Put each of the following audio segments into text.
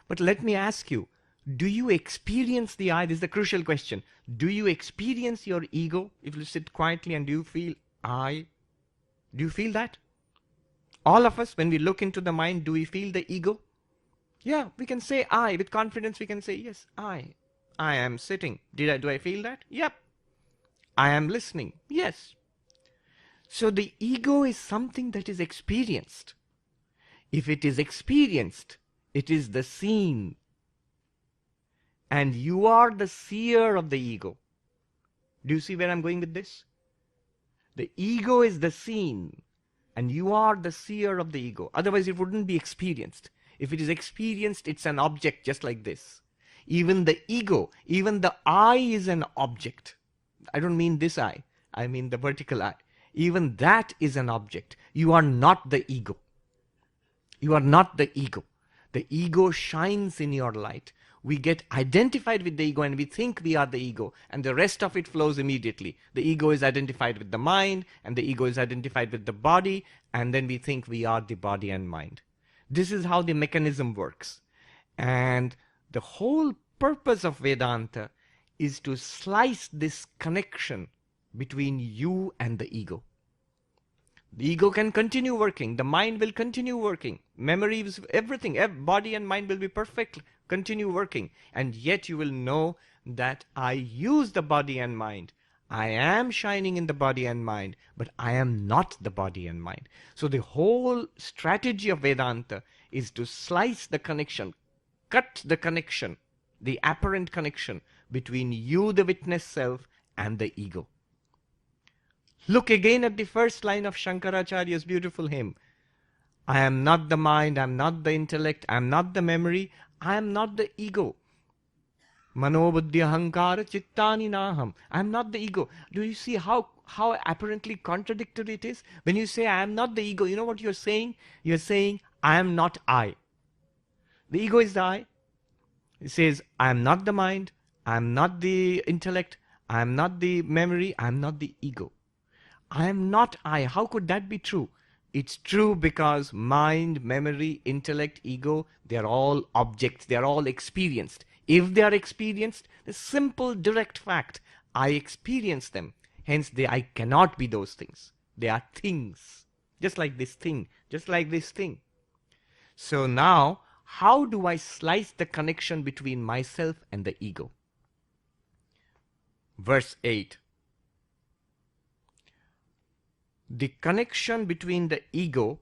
But let me ask you, do you experience the I? This is the crucial question. Do you experience your ego? If you sit quietly, and do you feel I? Do you feel that? All of us, when we look into the mind, do we feel the ego? Yeah, we can say I. With confidence, we can say, yes, I. I am sitting. Do I feel that? Yep. I am listening. Yes. So the ego is something that is experienced. If it is experienced, it is the seen. And you are the seer of the ego. Do you see where I'm going with this? The ego is the seen, and you are the seer of the ego. Otherwise, it wouldn't be experienced. If it is experienced, it's an object just like this. Even the ego, even the I is an object. I don't mean this I mean the vertical I. Even that is an object. You are not the ego. You are not the ego. The ego shines in your light. We get identified with the ego and we think we are the ego, and the rest of it flows immediately. The ego is identified with the mind, and the ego is identified with the body, and then we think we are the body and mind. This is how the mechanism works. And the whole purpose of Vedanta is to slice this connection between you and the ego. The ego can continue working. The mind will continue working. Memories, everything, body and mind will be perfect, continue working. And yet you will know that I use the body and mind. I am shining in the body and mind, but I am not the body and mind. So the whole strategy of Vedanta is to slice the connection, cut the connection, the apparent connection between you, the witness self, and the ego. Look again at the first line of Shankaracharya's beautiful hymn. I am not the mind, I am not the intellect, I am not the memory, I am not the ego. Mano buddhi ahankara chittani naham. I am not the ego. Do you see how apparently contradictory it is? When you say I am not the ego, you know what you're saying? You're saying I am not I. The ego is the I. It says I am not the mind, I am not the intellect, I am not the memory, I am not the ego. I am not I. How could that be true? It's true because mind, memory, intellect, ego, they are all objects. They are all experienced. If they are experienced, the simple direct fact, I experience them. Hence, I cannot be those things. They are things. Just like this thing. Just like this thing. So now, how do I slice the connection between myself and the ego? Verse 8. The connection between the ego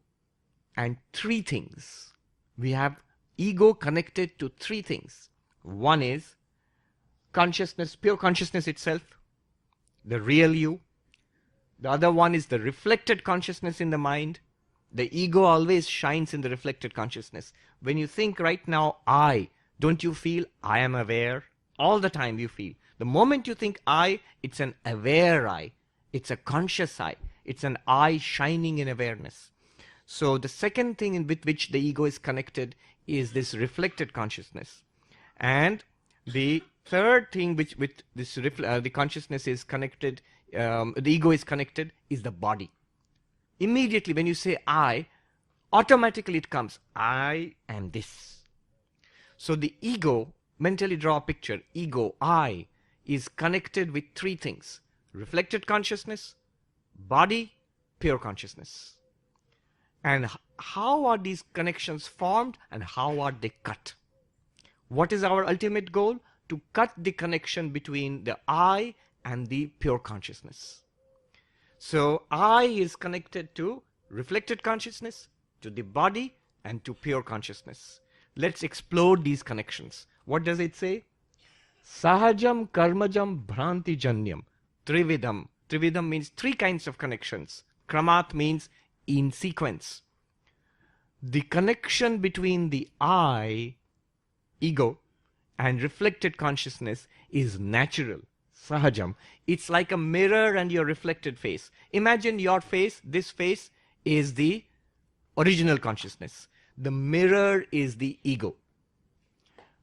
and three things. We have ego connected to three things. One is consciousness, pure consciousness itself, the real you. The other one is the reflected consciousness in the mind. The ego always shines in the reflected consciousness. When you think right now, I, don't you feel I am aware? All the time you feel. The moment you think I, it's an aware I. It's a conscious I. It's an I shining in awareness. So the second thing with which the ego is connected is this reflected consciousness. And the third thing which with this the consciousness is connected, the ego is connected, is the body. Immediately when you say I, automatically it comes, I am this. So the ego, mentally draw a picture, ego, I, is connected with three things. Reflected consciousness, body, pure consciousness. And how are these connections formed and how are they cut? What is our ultimate goal? To cut the connection between the I and the pure consciousness. So I is connected to reflected consciousness, to the body, and to pure consciousness. Let's explore these connections. What does it say? Sahajam karmajam bhranti janyam trividam. Trividam means three kinds of connections. Kramat means in sequence. The connection between the I, ego, and reflected consciousness is natural. Sahajam. It's like a mirror and your reflected face. Imagine your face, this face is the original consciousness. The mirror is the ego.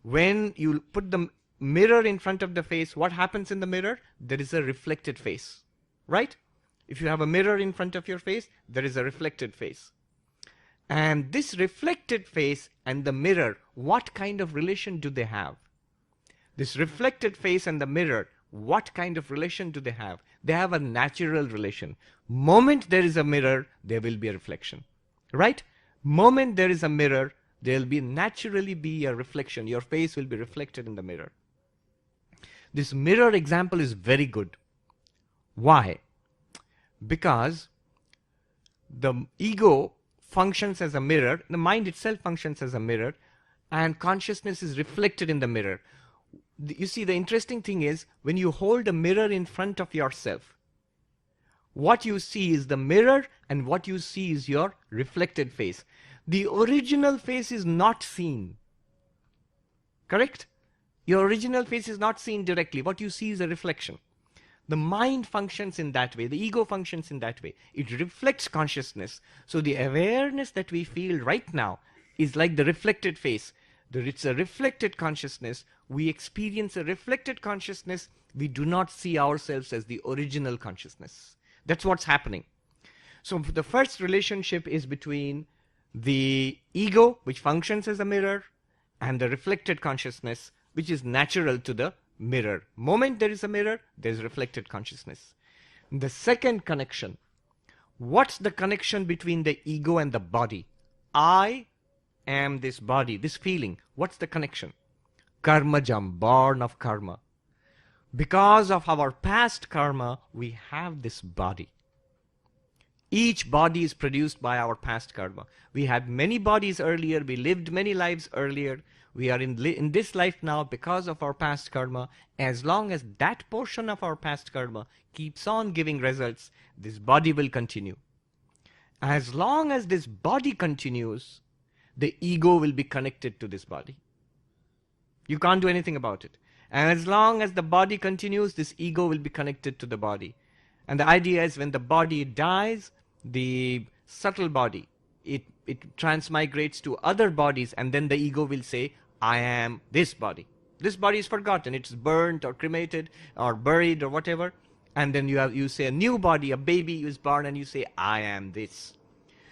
When you put the mirror in front of the face, what happens in the mirror? There is a reflected face. Right? If you have a mirror in front of your face, there is a reflected face. And this reflected face and the mirror, what kind of relation do they have? This reflected face and the mirror, what kind of relation do they have? They have a natural relation. Moment there is a mirror, there will be a reflection. Right? Moment there is a mirror, there will naturally be a reflection. Your face will be reflected in the mirror. This mirror example is very good. Why? Because the ego functions as a mirror, the mind itself functions as a mirror, and consciousness is reflected in the mirror. You see, the interesting thing is, when you hold a mirror in front of yourself, what you see is the mirror and what you see is your reflected face. The original face is not seen. Correct? Your original face is not seen directly. What you see is a reflection. The mind functions in that way. The ego functions in that way. It reflects consciousness. So the awareness that we feel right now is like the reflected face. It's a reflected consciousness. We experience a reflected consciousness. We do not see ourselves as the original consciousness. That's what's happening. So the first relationship is between the ego, which functions as a mirror, and the reflected consciousness, which is natural to the mirror. Moment there is a mirror, there is reflected consciousness. The second connection. What's the connection between the ego and the body? I am this body, this feeling. What's the connection? Karmajam, born of karma. Because of our past karma, we have this body. Each body is produced by our past karma. We had many bodies earlier, we lived many lives earlier. We are in this life now because of our past karma. As long as that portion of our past karma keeps on giving results, this body will continue. As long as this body continues, the ego will be connected to this body. You can't do anything about it. And as long as the body continues, this ego will be connected to the body. And the idea is when the body dies, the subtle body, it transmigrates to other bodies, and then the ego will say, I am this body. This body is forgotten. It's burnt or cremated or buried or whatever. And then you say a new body, a baby is born, and you say, I am this.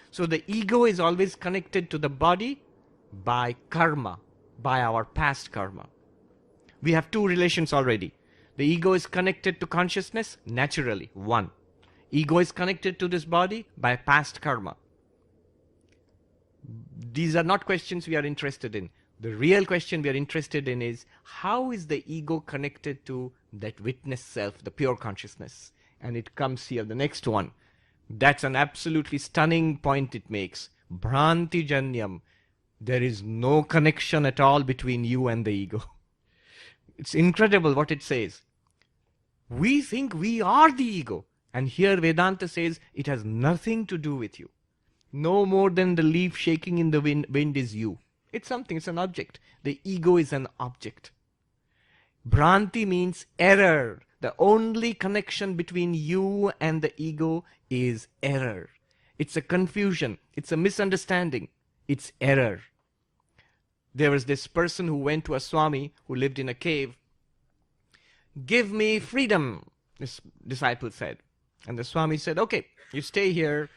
So the ego is always connected to the body by karma, by our past karma. We have two relations already. The ego is connected to consciousness naturally, one. Ego is connected to this body by past karma. These are not questions we are interested in. The real question we are interested in is, how is the ego connected to that witness self, the pure consciousness? And it comes here, the next one. That's an absolutely stunning point it makes. Bhranti janyam. There is no connection at all between you and the ego. It's incredible what it says. We think we are the ego. And here Vedanta says it has nothing to do with you. No more than the leaf shaking in the wind is you. It's something, it's an object. The ego is an object. Bhranti means error. The only connection between you and the ego is error. It's a confusion. It's a misunderstanding. It's error. There was this person who went to a Swami who lived in a cave. Give me freedom, this disciple said. And the Swami said, okay, you stay here.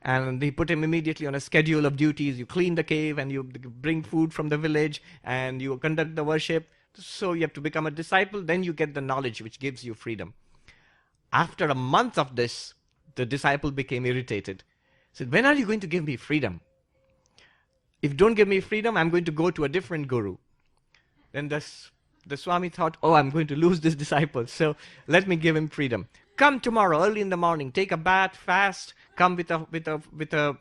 And he put him immediately on a schedule of duties. You clean the cave and you bring food from the village and you conduct the worship. So you have to become a disciple. Then you get the knowledge which gives you freedom. After a month of this, the disciple became irritated. He said, when are you going to give me freedom? If you don't give me freedom, I'm going to go to a different guru. Then the Swami thought, oh, I'm going to lose this disciple. So let me give him freedom. Come tomorrow early in the morning, take a bath, fast, come with a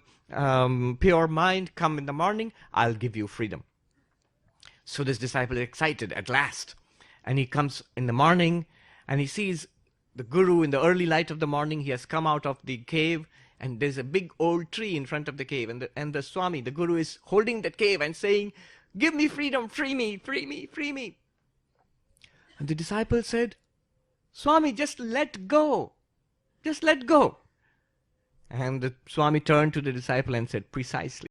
pure mind, come in the morning, I'll give you freedom. So this disciple is excited at last. And he comes in the morning and he sees the guru in the early light of the morning. He has come out of the cave and there's a big old tree in front of the cave. And the Swami, the guru, is holding that cave and saying, give me freedom, free me, free me, free me. And the disciple said, Swami, just let go. Just let go. And the Swami turned to the disciple and said, precisely.